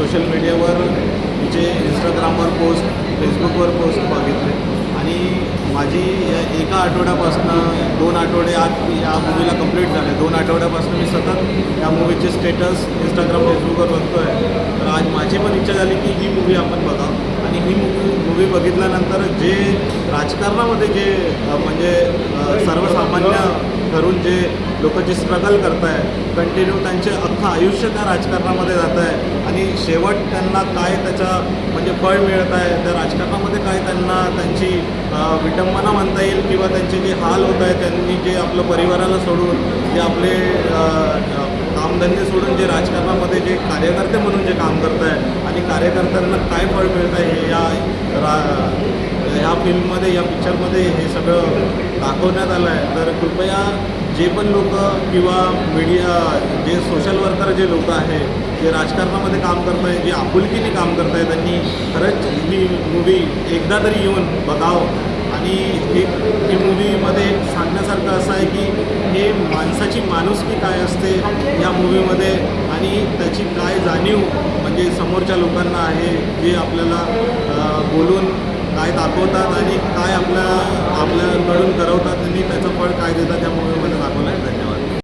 Social मीडियावर तिचे इंस्टाग्रामवर पोस्ट, फेसबुकवर पोस्ट बघितले आणि माझी एका आठवड्यापासनं 2 आठवडे आज या मूवीला कंप्लीट झाले. 2 आठवड्यापासून मी सतत या मूवीचे स्टेटस इंस्टाग्राम, फेसबुकवर बघतो आहे. तर आज माझी पण इच्छा झाली की ही मूवी आपण बघावं आणि ही मूवी बघितल्यानंतर जे राजकारणामध्ये जे म्हणजे सर्वसामान्य ठरून जे लोक जे स्ट्रगल करत आहे, कंटिन्यू त्यांचे अख्खं आयुष्य त्या राजकारणामध्ये जात आहे आणि शेवट त्यांना काय त्याचा म्हणजे फळ मिळत आहे, त्या राजकारणामध्ये काय त्यांना त्यांची विटंबना म्हणता येईल किंवा त्यांचे जे हाल होत आहे, त्यांनी जे आपलं परिवाराला सोडून जे आपले कामधंदे सोडून जे राजकारणामध्ये जे कार्यकर्ते म्हणून जे काम करत आहे आणि कार्यकर्त्यांना काय फळ मिळत आहे हे ह्या फिल्ममध्ये, या पिक्चरमध्ये हे सगळं दाखवण्यात आलं आहे. तर कृपया जे पण लोक किंवा मीडिया, जे सोशल वर्कर जे लोक आहे, जे राजकारणामध्ये काम करत आहे, जे आपुलकीने काम करत आहे, त्यांनी खरंच ही मूवी एकदा तरी येऊन बघावं. आणि ही मूवीमध्ये एक सांगण्यासारखं असं आहे की हे माणसाची माणुसकी काय असते या मूवीमध्ये आणि त्याची काय जाणीव म्हणजे समोरच्या लोकांना आहे, जे आपल्याला बोलून काय दाखवतात आणि काय आपल्याकडून करवतात आणि त्याचं फळ काय देतात या मूवीमध्ये दाखवलं आहे.